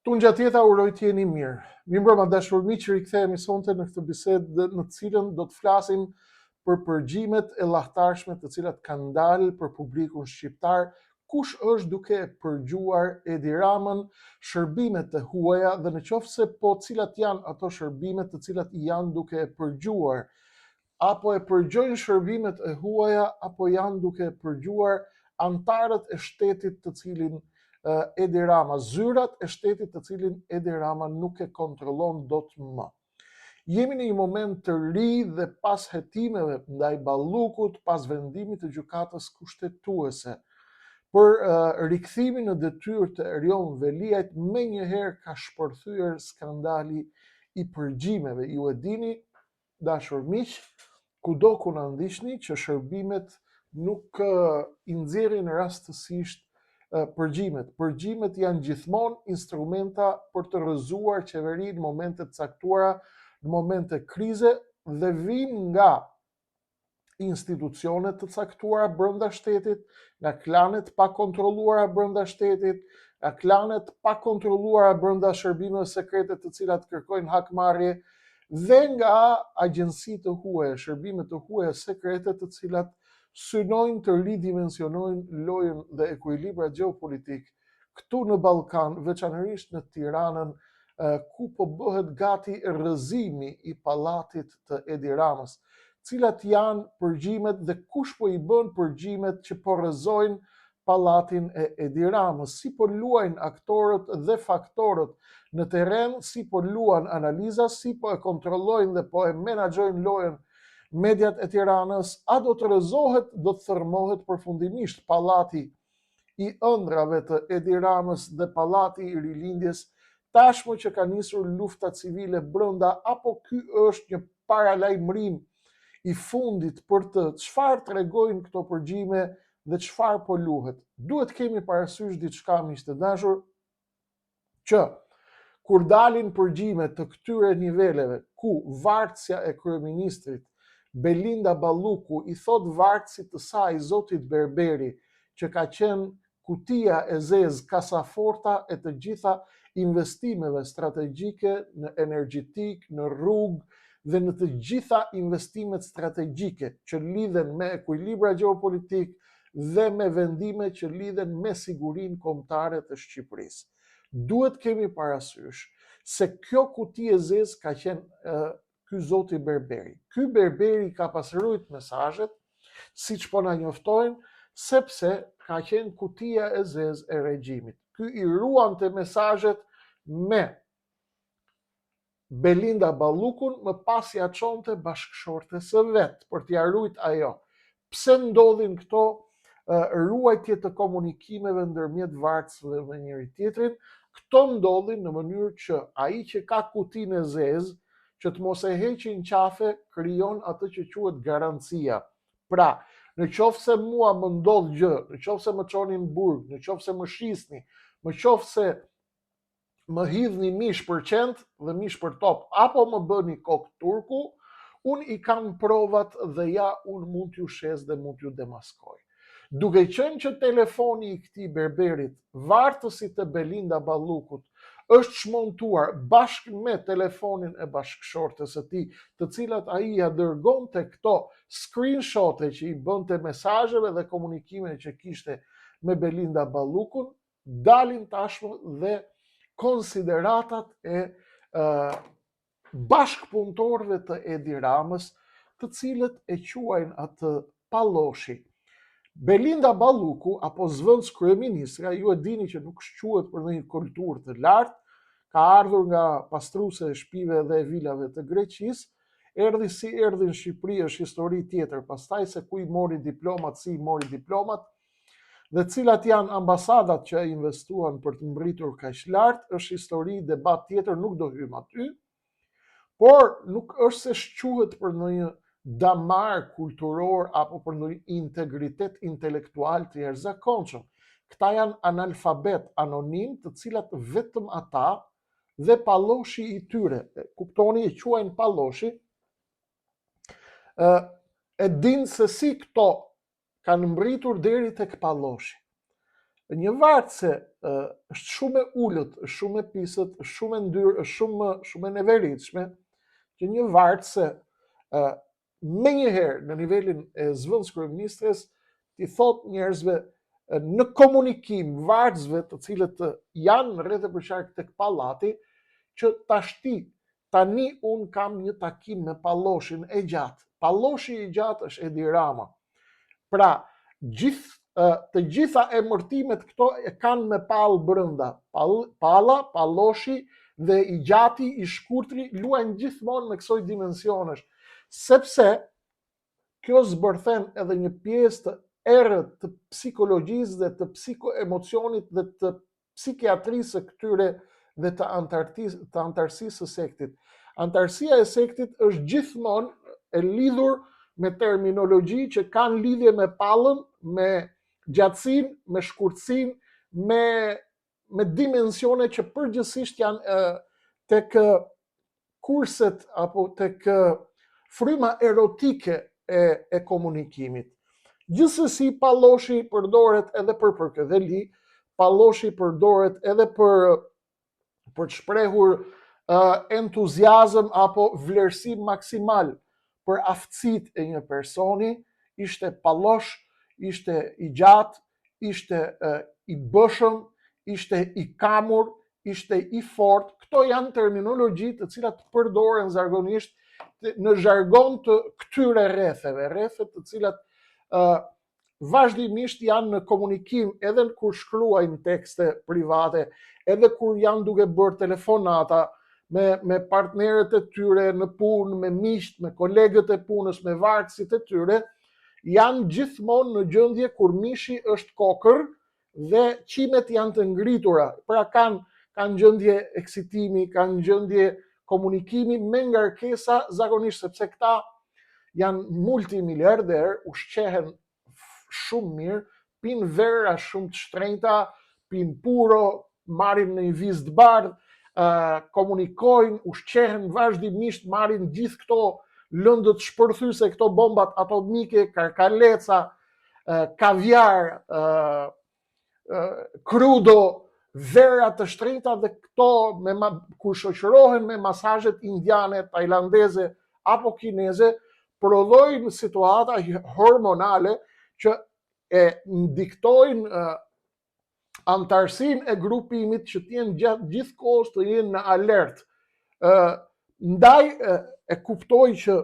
Tunë gjatjeta uroj t'jeni mirë. Mirëmbrëma dashur miq, rikthehemi sonte në këtë bisedë në të cilën do të flasim për përgjimet e llahtarshme të cilat kanë dalë për publikun shqiptar, kush është duke e përgjuar Edi Ramën, shërbimet e huaja dhe në qoftë se po cilat janë ato shërbimet të cilat janë duke e përgjuar, apo e përgjojnë shërbimet e huaja, apo janë duke e përgjuar antarët e shtetit të cilin Edi Rama, zyrat e shtetit të cilin Edi Rama nuk e kontrollon dot më. Jemi në një moment të ri dhe pas hetimeve ndaj Ballukut, pas vendimit të gjykatës kushtetuese për rikthimin në detyrë të Erion Veliajt, menjëherë ka shpërthyer skandali i përgjimeve. Ju e dini, dashur miq, kudo ku na ndiqni, që shërbimet nuk i nxjerrin rastësisht përgjimet. Përgjimet janë gjithmonë instrumenta për të rrëzuar qeverinë në momente të caktuara, në momente krize, dhe vijnë nga institucionet të caktuara brenda shtetit, nga klanet pa kontrolluara brenda shtetit, nga klanet pa kontrolluara brenda shërbimeve sekrete të cilat kërkojnë hakmarrje, dhe nga agjenci të huaja, shërbime të huaja sekrete të cilat synojnë të ridimensionojnë lojën dhe ekuilibrat gjeopolitik këtu në Ballkan, veçanërisht në Tiranën, ku po bëhet gati rrëzimi i pallatit të Edi Ramës. Cilat janë përgjimet dhe kush po i bën përgjimet që po rrëzojnë pallatin e Edi Ramës, si po luajnë aktorët dhe faktorët në terren, si po luan analiza, si po e kontrollojnë dhe po e menaxhojnë lojën mediat e Tiranës. A do të rrëzohet, do të thërmohet përfundimisht pallati i ëndrave të Edi Ramës dhe pallati i rilindjes, tashmë që ka nisur lufta civile brenda, apo ky është një paralajmërim i fundit për të çfarë tregojnë këto përgjime dhe çfarë po luhet. Duhet kemi parasysh diçka, miq të dashur, që kur dalin përgjime të këtyre niveleve, ku vartësja e kryeministrit Belinda Balluku i thot vartësit të saj, zotit Berberi, që ka qenë kutia e zezë, kasaforta e të gjitha investimeve strategjike në energjetik, në rrugë dhe në të gjitha investimet strategjike që lidhen me ekuilibra gjeopolitik dhe me vendime që lidhen me sigurinë kombëtare të Shqipërisë. Duhet kemi parasysh se kjo kuti e zezë ka qenë ky zoti Berberi. Ky Berberi ka pasrujt mesazhet, siç po na njoftojnë, sepse ka qenë kutia e zezë e regjimit. Ky i ruante mesazhet me Belinda Ballukun, më pas ja çonte bashkëshortes së vet për t'ia rujt ajo. Pse ndodhin këto ruajtje të komunikimeve ndërmjet vartësve me njëri tjetrin? Këto ndodhin në mënyrë që ai që ka kutinë e zezë, që të mos e heqin qafe, krijon atë që quhet garancia. Pra, në qoftë se mua më ndodh gjë, në qoftë se më çoni në burg, në qoftë se më shisni, në qoftë se më hidhni mish për qend dhe mish për top, apo më bëni kokë turku, unë i kam provat dhe ja unë mund t'ju shes dhe mund t'ju demaskoj. Duke qenë që telefoni i këtij Berberit, vartësit të Belinda Ballukut, është shmontuar bashkë me telefonin e bashkëshortes së tij, të cilat ai ja dërgonte këto screenshote që i bënte mesazheve dhe komunikimeve që kishte me Belinda Ballukun, dalin tashmë dhe konsideratat e bashkëpunëtorëve të Edi Ramës, të cilët e quajnë atë palloshi. Belinda Balluku, apo zvëndës kryeministra, ju e dini që nuk shquhet për një kulturë të lartë, ka ardhur nga pastruese e shtëpive dhe vilave të Greqisë, erdhi si erdhi në Shqipëri, është histori tjetër, pastaj se ku i mori diplomat, si i mori diplomat, dhe cilat janë ambasadat që investuan për të mbritur kaq lart, është histori, debat tjetër, nuk do hym aty, por nuk është se shquhet për ndonjë damar kulturor apo për ndonjë integritet intelektual të jashtëzakonshëm. Këta janë analfabet anonim, të cilat vetëm ata dhe palloshi i tyre, kuptoni, e quajnë palloshi, e dinë se si këto kanë mbritur deri tek palloshi. një vartëse është shumë e ullët, është shumë e pisët, është shumë e ndyrë, është shumë e neveritshme, që një vartëse me njëherë në nivelin e zëvendës kryeministres t'i thot njerëzve në komunikim vartësve të cilët janë në rreth e përqark tek pallati, që tani unë kam një takim me Palloshin e gjatë. Palloshi i gjatë është Edi Rama. Pra, të gjitha emërtimet këto e kanë me pallë brenda. Palla, Palloshi dhe i gjati, i shkurtri luajnë gjithmonë me kësoj dimensionesh. Sepse kjo zbërthen edhe një pjesë të errët të psikologjisë dhe të psikoemocionit dhe të psikiatrisë këtyre dhe të antarësisë së sektit. Antarësia e sektit është gjithmonë e lidhur me terminologji që kanë lidhje me pallën, me gjatësinë, me shkurtësinë, me dimensione që përgjithsisht janë tek kurset apo tek fryma erotike e komunikimit. Gjithsesi, Palloshi përdoret edhe për përkëdheli, Palloshi përdoret edhe për të shprehur entuziazëm apo vlerësim maksimal për aftësitë e një personi. Ishte Pallosh, ishte i gjatë, ishte i bëshëm, ishte i kamur, ishte i fortë. Këto janë terminologji të cilat përdoren zakonisht në zhargon të këtyre rretheve, rrethet të cilat vazhdimisht janë në komunikim edhe kur shkruajnë tekste private, edhe kur janë duke bërë telefonata me partnerët e tyre në punë, me miqt, me kolegët e punës, me vartësit e tyre, janë gjithmonë në gjendje kur mishi është kokër dhe qimet janë të ngritura. Pra kanë gjendje eksitimi, kanë gjendje komunikimi me ngarkesa zakonisht, sepse këta janë multimiliarder, ushqehen shumë mirë, pinë vera shumë të shtrenjta, pinë puro, marrin në një vizë të bardhë, komunikojnë, ushqehen vazhdimisht, marrin gjithë këto lëndët shpërthyese, këto bombat atomike, karkaleca, kaviar, krudo, vera të shtrenjta, dhe këto kur shoqërohen me masazhet indiane, tajlandeze apo kineze, prodhojnë situata hormonale që e ndiktojnë antarësinë e grupimit që t'jenë gjithkohës të jenë në alert. Ndaj e kuptoj që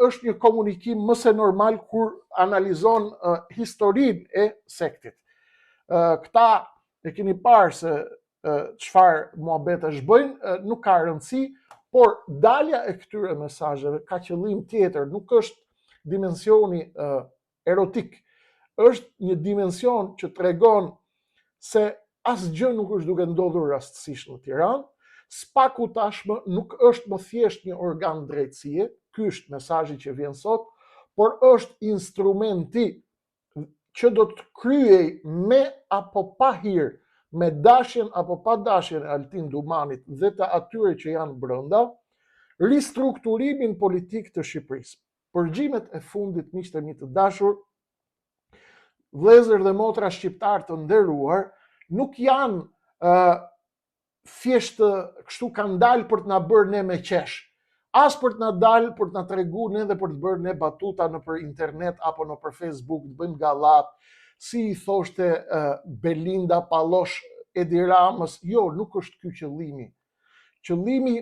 është një komunikim më se normal kur analizon historinë e sektit. Këta e keni parë se çfarë muhabetesh bëjnë, nuk ka rëndësi, por dalja e këtyre mesazheve ka qëllim tjetër, nuk është dimensioni erotik, është një dimension që tregon se asgjë nuk është duke ndodhur rastësisht në Tiranë, spaku tashmë nuk është më thjesht një organ drejtësie, ky është mesazhi që vjen sot, por është instrumenti që do të kryej me apo pa hir, me dashjen apo pa dashjen e Altin Dumanit dhe të atyre që janë brenda, ristrukturimin politik të Shqipërisë. Përgjimet e fundit, miqtë e mi të dashur, vëllezër dhe motra shqiptar të nderuar, nuk janë thjesht kështu kanë dalë për të na bërë ne me qesh, as për të na dalë për të na treguar ne dhe për të bërë ne batuta nëpër internet apo nëpër Facebook, të bëjmë gallat, si i thoshte Belinda Pallosh Edi Ramës. Jo, nuk është ky qëllimi. Qëllimi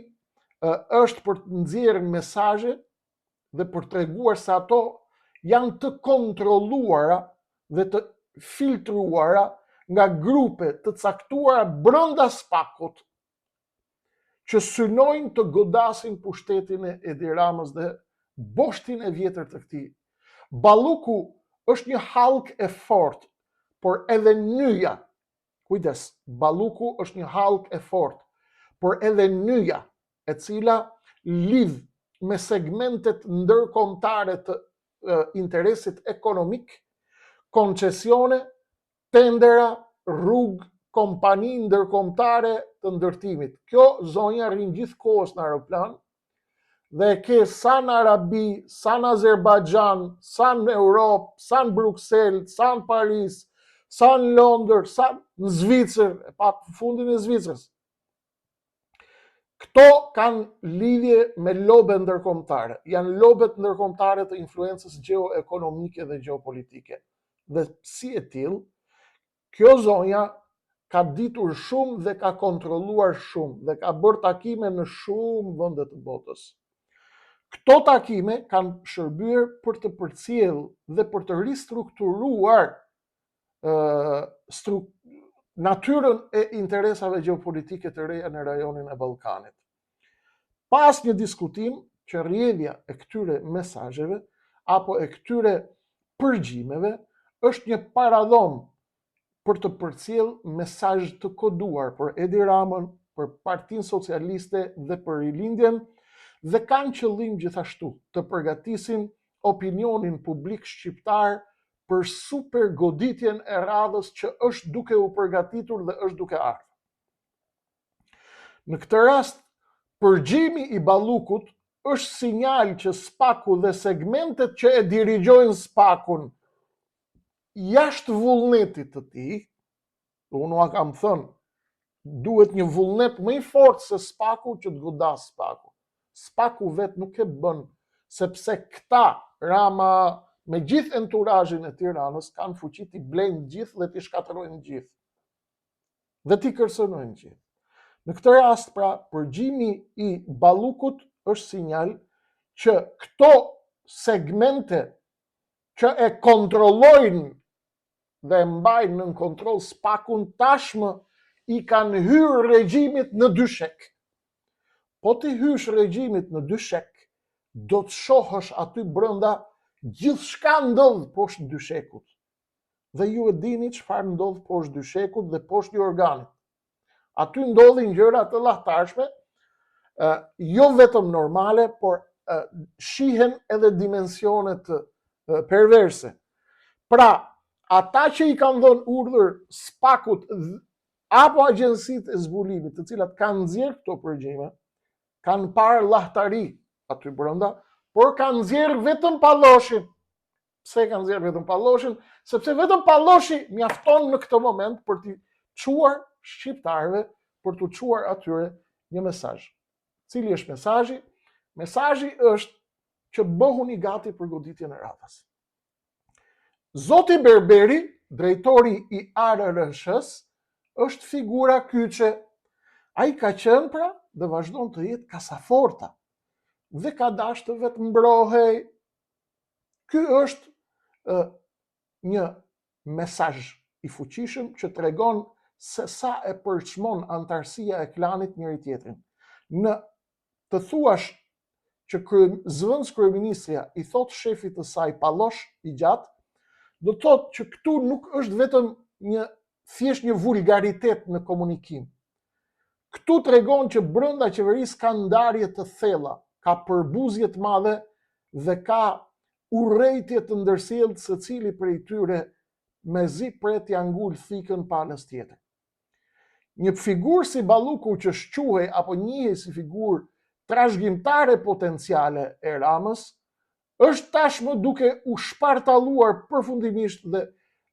është për të nxjerrë mesazhe dhe për të treguar se ato janë të kontrolluara dhe të filtruara nga grupe të caktuara brenda spakut që synojnë të godasin pushtetin e Edi Ramës dhe boshtin e vjetër të këtij. Balluku është një hallk e fortë, por edhe nyja, kujdes, balluku është një hallk e fortë, por edhe nyja e cila lidh me segmentet ndërkombëtare të interesit ekonomik, koncesione, tendera, rrugë, kompani ndërkombëtare të ndërtimit. Kjo zonja rrin gjithkohës në aeroplan dhe ke sa në Arabi, sa në Azerbajxhan, sa në Europë, sa në Bruxelles, sa në Paris, sa në Londër, sa në Zvicër, pa fundin e Zvicrës. Këto kanë lidhje me lobe ndërkombëtare. Janë lobet ndërkombëtare të influencës gjeoekonomike dhe gjeopolitike. Dhe si e tillë, kjo zonja ka ditur shumë dhe ka kontrolluar shumë dhe ka bërë takime në shumë vende të botës. Këto takime kanë shërbyer për të përcjellë dhe për të ristrukturuar natyrën e interesave gjeopolitike të reja në rajonin e Ballkanit. Pas një diskutim që rrjedhja e këtyre mesazheve apo e këtyre përgjimeve është një paradhon për të përcjellë mesazh të koduar për Edi Ramën, për Partinë Socialiste dhe për Rilindjen, dhe kanë qëllim gjithashtu të përgatisin opinionin publik shqiptar për super goditjen e radhës që është duke u përgatitur dhe është duke ardhur. Në këtë rast, përgjimi i Ballukut është sinjal që SPAK-u dhe segmentet që e dirigjojnë SPAK-un jashtë vullnetit të tij, unë ua kam thënë, duhet një vullnet më i fortë se SPAK-u që të godas SPAK-u. SPAK-u vetë nuk e bën, sepse këta, Rama, me gjithë enturazhin e Tiranës, kanë fuqi t'i blejnë gjithë dhe t'i shkatërrojnë gjithë. Dhe t'i kërcënojnë gjithë. Në këtë rast, pra, përgjimi i Ballukut është sinjal që këto segmente që e kontrollojnë dhe mbajnë në kontroll SPAK-un tashmë i kanë hyrë regjimit në dyshek. Po ti hysh regjimit në dyshek, do të shohësh aty brenda gjithçka ndodh poshtë dyshekut. Dhe ju e dini çfarë ndodh poshtë dyshekut dhe poshtë një organit. Aty ndodhin gjëra të llahtarshme, jo vetëm normale, por shihen edhe dimensionet perverse. Pra, ata që i kanë dhënë urdhër SPAK-ut apo agjensitë e zbulimit, të cilat kanë nxjerrë këto përgjime, kanë parë llahtari aty brenda, por kanë nxjerrë vetëm palloshin. Pse kanë nxjerrë vetëm palloshin? Sepse vetëm palloshi mjafton në këtë moment për t'i çuar shqiptarëve, për t'u çuar atyre një mesazh. Cili është mesazhi? Mesazhi është që bëhuni gati për goditjen e radhës. Zoti Berberi, drejtori i ARRSH-s, është figura kyçe. Ai ka qenë pra dhe vazhdon të jetë kasaforta dhe ka dashur të vetë mbrohej. Ky është një mesazh i fuqishëm që tregon se sa e përçmon antarësia e klanit njëri tjetrin. Në të thuash që zëvendës kryeministria i thot shefit të saj pallosh i gjatë, do të thotë që këtu nuk është vetëm thjesht një vulgaritet në komunikim. Këtu tregon që brenda qeverisë ka ndarje të thella, ka përbuzje të madhe dhe ka urrejtje të ndërsjellët secili prej tyre mezi pret t'ia ngul thikën palës tjetër. Një figurë si Balluku që shquhej apo njihej si figurë trashëgimtare potenciale e Ramës, është tashmë duke u shpartalluar përfundimisht dhe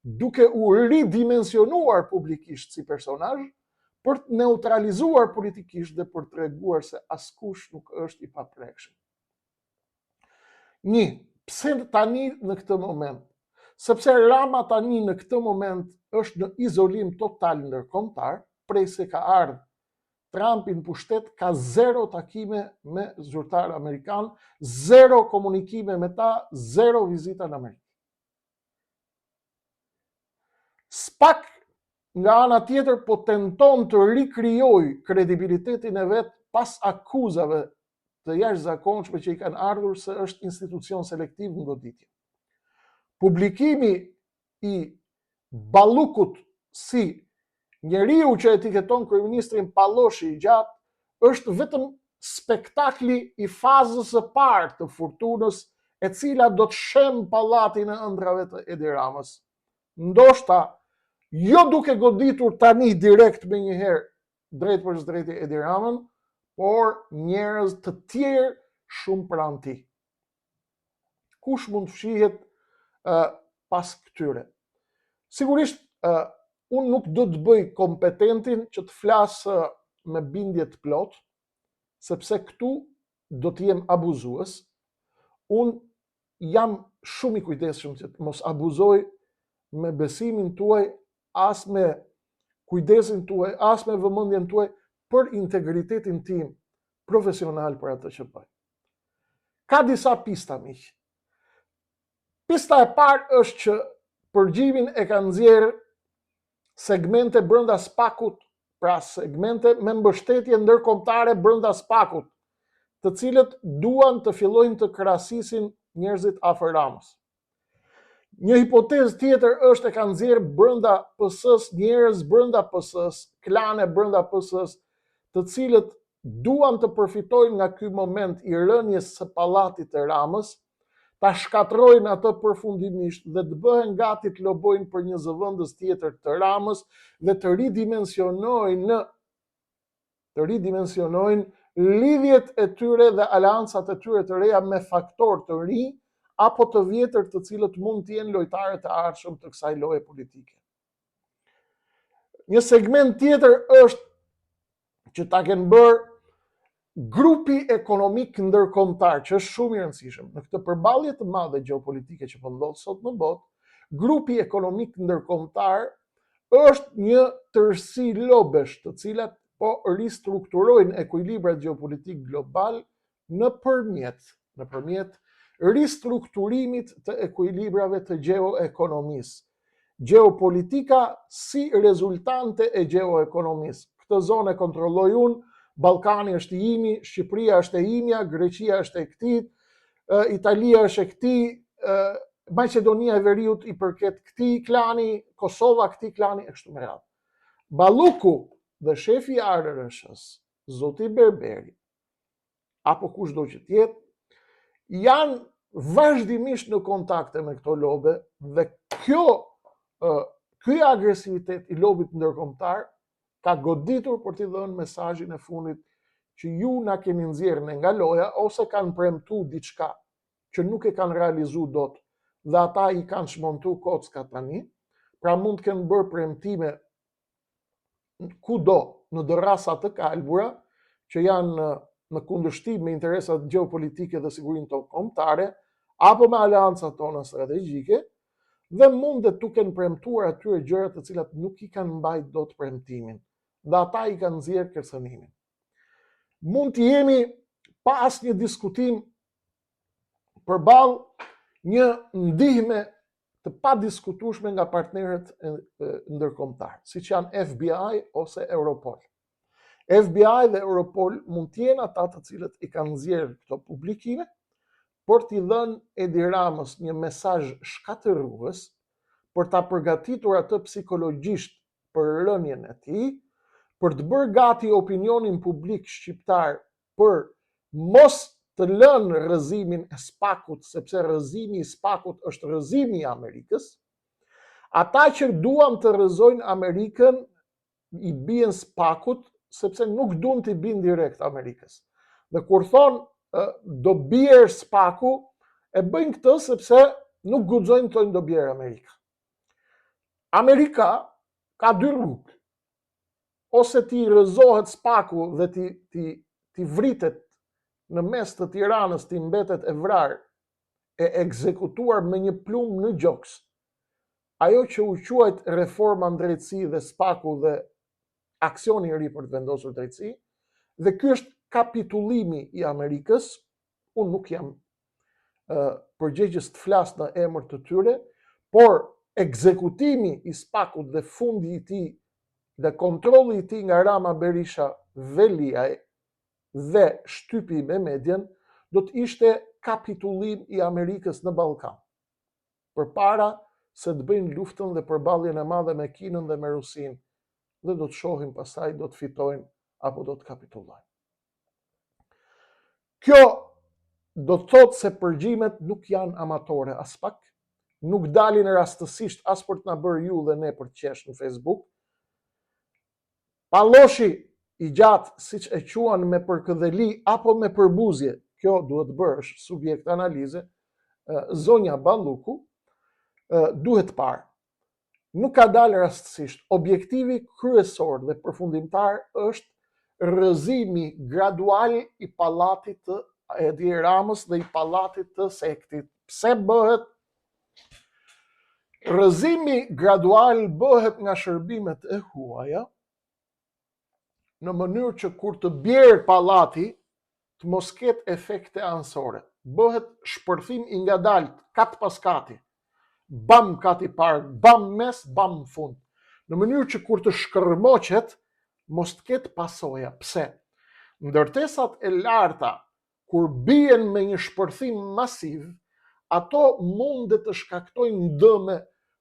duke u ridimensionuar publikisht si personazh, për të neutralizuar politikisht dhe për të treguar se askush nuk është i paprekshëm. Pse tani në këtë moment? Sepse Rama tani në këtë moment është në izolim total ndërkombëtar, prej se ka ardhur Trumpi në pushtet, ka 0 takime me zyrtar amerikan, 0 komunikime me ta, 0 vizita në Amerikë. SPAK nga ana tjetër po tenton të rikrijojë kredibilitetin e vet pas akuzave të jashtëzakonshme që i kanë ardhur se është institucion selektiv në goditje. Publikimi i Ballukut si njeriu që etiketon kryeministrin palloshi i gjatë është vetëm spektakli i fazës së parë të furtunës e cila do të shem pallatin e ëndrave të Edi Ramës. Ndoshta jo duke goditur tani direkt me njëherë drejt për drejt Edi Ramën, por njerëz të tjerë shumë pranë tij. Kush mund të fshihet pas këtyre? Sigurisht unë nuk do të bëj kompetentin që të flasë me bindje të plot, sepse këtu do të jem abuzues. Unë jam shumë i kujdesshëm që të mos abuzoj me besimin tuaj, as me kujdesin tuaj, as me vëmendjen tuaj për integritetin tim profesional për atë që bëj. Ka disa pista, miq. Pista e parë është që përgjimin e kanë nxjerrë segmente brenda SPAK-ut, pra segmente me mbështetje ndërkombëtare brenda SPAK-ut, të cilët duan të fillojnë të krahasisin njerëzit afër Ramës. Një hipotezë tjetër është e kanë nxjerrë brenda PS-s njerëz brenda PS-s, klane brenda PS-s, të cilët duan të përfitojnë nga ky moment i rënies së pallatit të Ramës, ta shkatrojnë atë përfundimisht dhe të bëhen gati të lobojnë për një zëvendës tjetër të Ramës dhe të ridimensionojnë lidhjet e tyre dhe aleancat e tyre të reja me faktor të ri apo të vjetër të cilët mund të jenë lojtarët e ardhshëm të kësaj loje politike. Një segment tjetër është që ta kenë bërë grupi ekonomik ndërkombëtar, që është shumë i rëndësishëm në këtë përballje të madhe gjeopolitike që po ndodh sot në botë. Grupi ekonomik ndërkombëtar është një tërësi lobesh të cilat po ristrukturojnë ekuilibrat gjeopolitik global nëpërmjet ristrukturimit të ekuilibrave të gjeoekonomisë. Gjeopolitika si rezultante e gjeoekonomisë. Këtë zonë e kontrolloj unë, Ballkani është i imi, Shqipëria është e imja, Greqia është e këtij, Italia është e këtij, Maqedonia e Veriut i përket këtij klani, Kosova këtij klani e kështu me radhë. Balluku dhe shefi i ARRSH-s, zoti Berberi, apo kushdo që të jetë, janë vazhdimisht në kontakte me këto lobe dhe ky agresivitet i lobit ndërkombëtar ka goditur për t'i dhënë mesazhin e fundit që ju na keni nxjerrë nga loja ose kanë premtuar diçka që nuk e kanë realizuar dot dhe ata i kanë shmontuar kockat tani, pra mund të kenë bërë premtime kudo në dërrasa të kalbura që janë në kundërshtim me interesat gjeopolitike dhe sigurinë tonë kombëtare apo me aleancat tona strategjike, dhe mund të kenë premtuar atyre gjëra të cilat nuk i kanë mbajtur dot premtimin, dhe ata i kanë nxjerrë kërcënimin. Mund të jemi pa asnjë diskutim përballë një ndihme të padiskutueshme nga partnerët ndërkombëtar, siç janë FBI ose Europol. FBI dhe Europol mund të jenë ata të cilët i kanë nxjerrë këto publikime por t'i dhënë Edi Ramës një mesazh shkatërrues për ta përgatitur atë psikologjisht për rënien e tij, për të bërë gati opinionin publik shqiptar për mos të lënë rrëzimin e SPAK-ut, sepse rrëzimi i SPAK-ut është rrëzimi i Amerikës. Ata që duan të rrëzojnë Amerikën i bien SPAK-ut sepse nuk duan t'i bin direkt Amerikës. Dhe kur thonë do bjerë SPAK-u, e bëjnë këtë sepse nuk guxojnë të do bjerë Amerika. Amerika ka dy rrugë. Ose ti rrëzohet SPAK-u dhe ti vritet në mes të Tiranës, ti mbetet e vrarë, e ekzekutuar me një plumë në gjoks. Ajo që u quajt reforma në drejtësi dhe SPAK-u dhe aksioni i ri për të vendosur drejtësi, dhe ky është kapitullimi i Amerikës. Unë nuk jam përgjegjës të flas në emër të tyre, por ekzekutimi i SPAK-ut dhe fundi i tij dhe kontrolli i tij nga Rama, Berisha, Veliaj dhe shtypi me Medjen do të ishte kapitullim i Amerikës në Ballkan, përpara se të bëjnë luftën dhe përballjen e madhe me Kinën dhe me Rusinë, dhe do të shohim pastaj do të fitojnë apo do të kapitullojnë. Kjo do të thotë se përgjimet nuk janë amatore as pak, nuk dalin rastësisht as për të na bërë ju dhe ne për të qesh në Facebook. Palloshi i gjatë, siç e quan me përkëdheli apo me përbuzje, kjo duhet bërë subjekt analize, zonja Balluku, duhet parë. nuk ka dalë rastësisht. Objektivi kryesor dhe përfundimtar është rrëzimi gradual i pallatit të Edi Ramës dhe i pallatit të Sektit. Pse bëhet? Rrëzimi gradual bëhet nga shërbimet e huaja në mënyrë që kur të bjerë pallati të mos ketë efekte anësore. Bëhet shpërthim i ngadalt, kat pas kati. Bam kati parë, bam mes, bam fund. Në mënyrë që kur të shkërmoqet, mos të ketë pasoja. Pse? Ndërtesat e larta, kur bien me një shpërthim masiv, ato mund të shkaktojnë dëme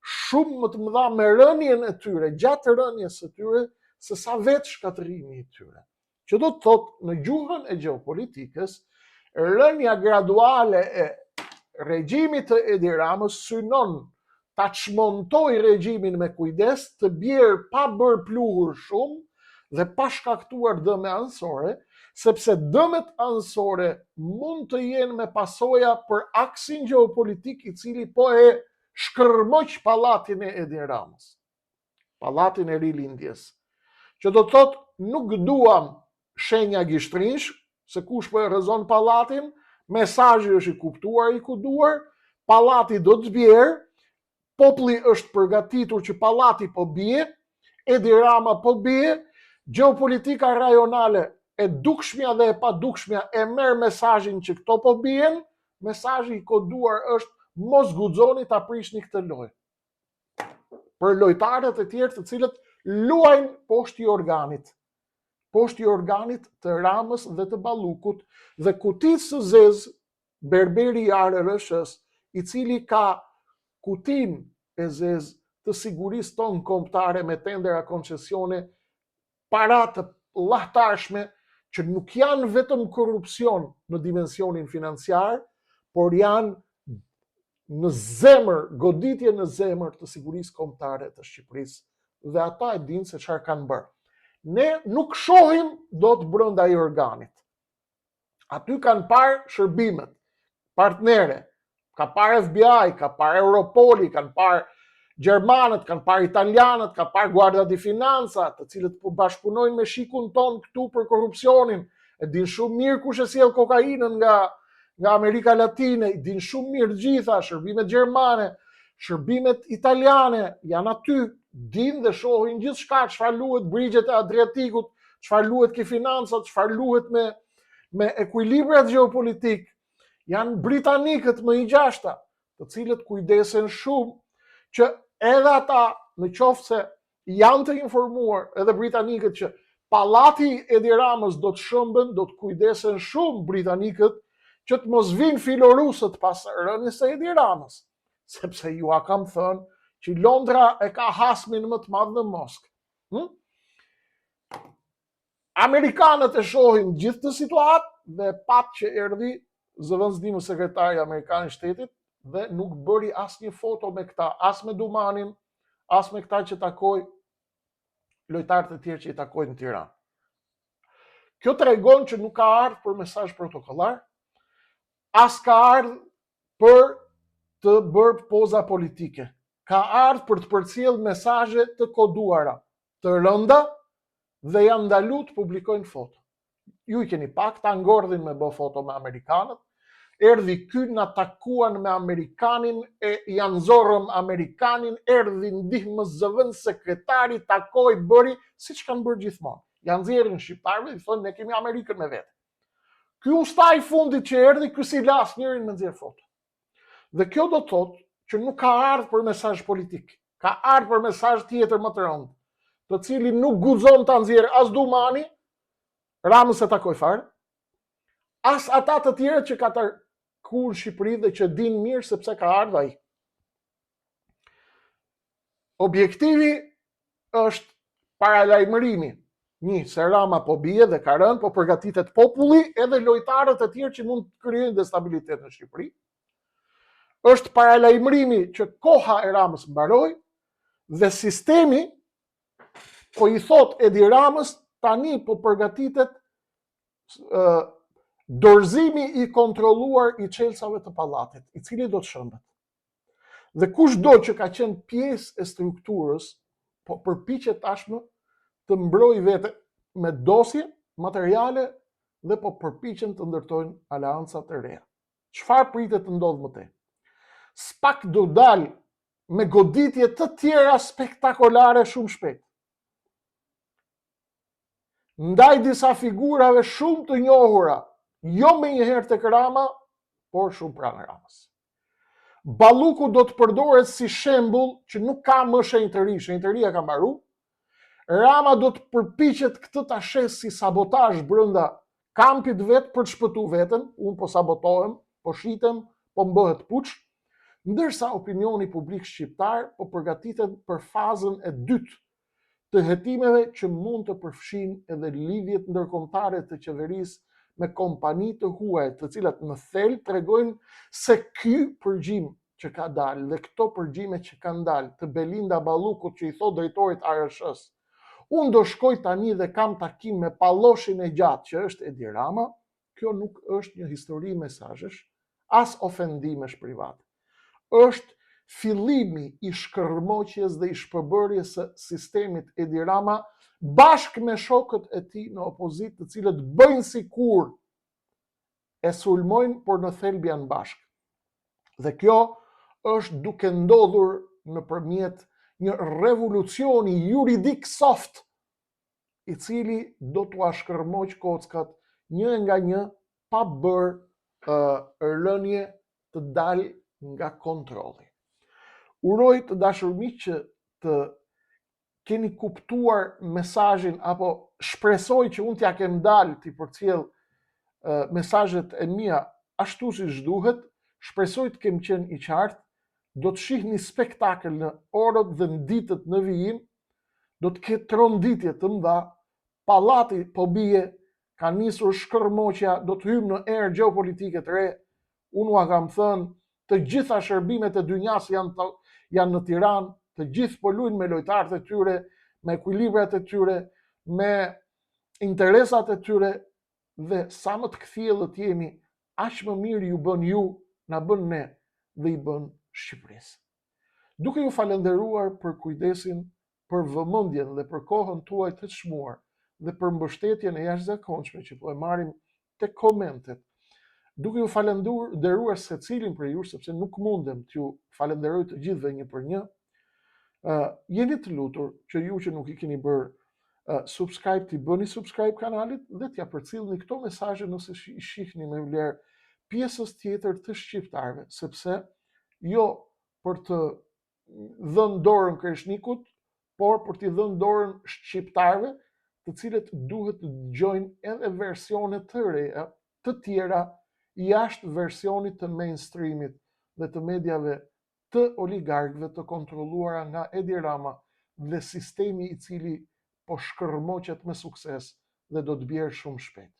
shumë më të mëdha me rënien e tyre, gjatë rënies së tyre, se sa vetë shkatërimi i tyre. Që do të thotë në gjuhën e gjeopolitikës, rënja graduale e regjimit të Edi Ramës synon ta çmontoj regjimin me kujdes, të bjerë pa bërë pluhur shumë dhe pa shkaktuar dëme anësore, sepse dëmet anësore mund të jenë me pasoja për aksin gjeopolitik i cili po e shkërmoq pallatin e Edi Ramës, pallatin e rilindjes. Që do të thotë nuk duam shenja gishtrinsh, se kush po e rrezon pallatin, mesazhi është i kuptuar, i kuduar, pallati do të bjerë, populli është përgatitur që pallati po bie, Edi Rama po bie, gjeopolitika rajonale e dukshmja dhe e padukshmja e merr mesazhin që këto po bien, mesazhi i koduar është mos guxoni ta prishni këtë lojë. Për lojtarët e tjerë të cilët luajnë poshtë i organit. Poshtë i organit të Ramës dhe të Ballukut dhe kutisë së zezë Berberi Arërëshës, i cili ka kutin e zezë të sigurisë tonë kombëtare me tendera koncesione, para të llahtarshme që nuk janë vetëm korrupsion në dimensionin financiar, por janë në zemër, goditje në zemër të sigurisë kombëtare të Shqipërisë. Dhe ata e dinë se çfarë kanë bërë. Ne nuk shohim dot brenda i organit. Aty kanë parë shërbimet, partnere, ka parë FBI, ka parë Europoli, kanë parë gjermanët, kanë parë italianët, ka parë Guardia di Finanza, të cilët bashkëpunojnë me shikun ton këtu për korrupsionin. E din shumë mirë kush e sjell kokainën nga Amerika Latine, i din shumë mirë gjitha, shërbimet gjermane, shërbimet italiane janë aty, din dhe shohin gjithçka, çfarë luhet brigjet e Adriatikut, çfarë luhet ke financat, çfarë luhet me ekuilibrat gjeopolitik. Janë britanikët më i gjashta, të cilët kujdesen shumë që edhe ata, në qoftë se janë të informuar, edhe britanikët, që pallati Edi Ramës do të shëmbën, do të kujdesen shumë britanikët që të mos vinë filorusët pas rënies së Edi Ramës, sepse ju a kam thënë që Londra e ka hasmin më të madh në Moskë. Amerikanët e shohin gjithë të situatë dhe pat që erdhi zëvendësimi sekretari amerikan i shtetit dhe nuk bëri asnjë foto me këta, as me Dumanin, as me këta që takoi lojtarët e tjerë që i takojnë në Tiranë. Kjo tregon që nuk ka ardhur për mesazh protokollar, as ka ardhur për të bërë poza politike. Ka ardhur për të përcjellë mesazhe të koduara, të rënda, dhe janë ndalu të publikojnë foto. Ju i keni pak, ta ngordhin me bë foto me amerikanët, erdhi ky na takuan me amerikanin, e janë zorrëm amerikanin, erdhi ndihmës zëvendës sekretari, takoi, bëri, siç kanë bërë gjithmonë. Janë nxjerrin shqiptarëve, i thonë ne kemi Amerikën me vete. Ky usta i fundit që erdhi, ky si las njërin me nxjerr foto. Dhe kjo do të thotë që nuk ka ardhur për mesazh politik, ka ardhur për mesazh tjetër më të rëndë, të cilin nuk guxon ta nxjerrë as Dumani, Ramës e takoi fare, as ata të tjerë që ka takuar në Shqipëri dhe që din mirë sepse ka ardhur ai. Objektivi është paralajmërimi. Një, se Rama po bie dhe ka rënë, po përgatitet populli edhe lojtarët e tjerë që mund të krijojnë destabilitet në Shqipëri. Është paralajmërimi që koha e Ramës mbaroi dhe sistemi po i thot Edi Ramës tani po përgatitet dorëzimi i kontrolluar i çelësave të pallatit, i cili do të shëmbet. Dhe kushdo që ka qenë pjesë e strukturës, po përpiqet tashmë të mbrojë vete me dosje, materiale dhe po përpiqen të ndërtojnë aleanca të reja. Çfarë pritet të ndodhë më tej? SPAK do dalë me goditje të tjera spektakolare shumë shpejt. Ndaj disa figurave shumë të njohura, jo me njëherë tek Rama, por shumë pranë Ramës. Balluku do të përdoret si shembull që nuk ka më shenjtëri, shenjtëria ka mbaruar. Rama do të përpiqet këtë ta shes si sabotazh brenda kampit vet për të shpëtuar veten, unë po sabotohem, po shitem, po mbëhet puç, ndërsa opinioni publik shqiptar po përgatitet për fazën e dytë të hetimeve që mund të përfshin edhe lidhjet ndërkombëtare të qeverisë me kompani të huaja, të cilat në thelb tregojnë se ky përgjim që ka dalë dhe këto përgjime që kanë dalë të Belinda Ballukut që i thot drejtorit ARSH-s, unë do shkoj tani dhe kam takim me palloshin e gjatë që është Edi Rama, kjo nuk është një histori mesazhesh, as ofendimesh private. Është fillimi i shkërmoqjes dhe i shpërbërjes së sistemit Edi Rama bashkë me shokët e tij në opozitë, të cilët bëjnë sikur e sulmojnë, por në thelb janë bashkë. Dhe kjo është duke ndodhur nëpërmjet një revolucioni juridik soft, i cili do t'ua shkërmoq kockat një nga një pa bërë rënje të dalë nga kontrolli. Uroj të dashur miq që të keni kuptuar mesazhin, apo shpresoj që unë t'ja kem dalë t'i përcjell mesazhet e mia ashtu siç duhet, shpresoj të kem qenë i qartë. Do të shihni spektakël në orët dhe në ditët në vijim, do të ketë tronditje të mëdha, pallati po bie, ka nisur shkërmoqja, do të hymë në erë gjeopolitike të re. Unë ua kam thënë, të gjitha shërbimet e dynjas janë në Tiranë, të gjithë po luajnë me lojtarët e tyre, me ekuilibrat e tyre, me interesat e tyre, dhe sa më të kthjellët jemi, aq më mirë ju bën ju, na bën ne dhe i bën Shqipërisë. Duke ju falenderuar për kujdesin, për vëmendjen dhe për kohën tuaj të çmuar dhe për mbështetjen e jashtëzakonshme që po e marrim tek komentet, duke ju falenderuar secilin për ju, sepse nuk mundem t'ju falenderoj të gjithëve një për një, jeni të lutur që ju që nuk i keni bërë subscribe, t'i bëni subscribe kanalit dhe t'ja përcjellni këto mesazhe nëse i shihni me vlerë pjesës tjetër të shqiptarëve, sepse jo për të dhënë dorën Kreshnikut, por për t'i dhënë dorën shqiptarëve, të cilët duhet të dëgjojnë edhe versione të reja, të tjera, jashtë versionit të mainstreamit dhe të mediave të oligarkëve të kontrolluara nga Edi Rama dhe sistemi i cili po shkërmoqet me sukses dhe do të bjerë shumë shpejt.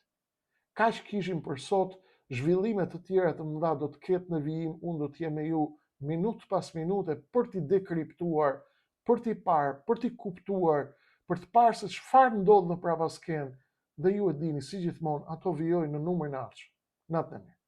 Kaq kishim për sot. Zhvillime të tjera të mëdha do të ketë në vijim, unë do të jem me ju minutë pas minute për t'i dekriptuar, për t'i parë, për t'i kuptuar, për të parë se çfarë ndodh në prapaskenë, dhe ju e dini si gjithmonë, ato vijojnë në numrin e ardhshëm. Natë e mirë.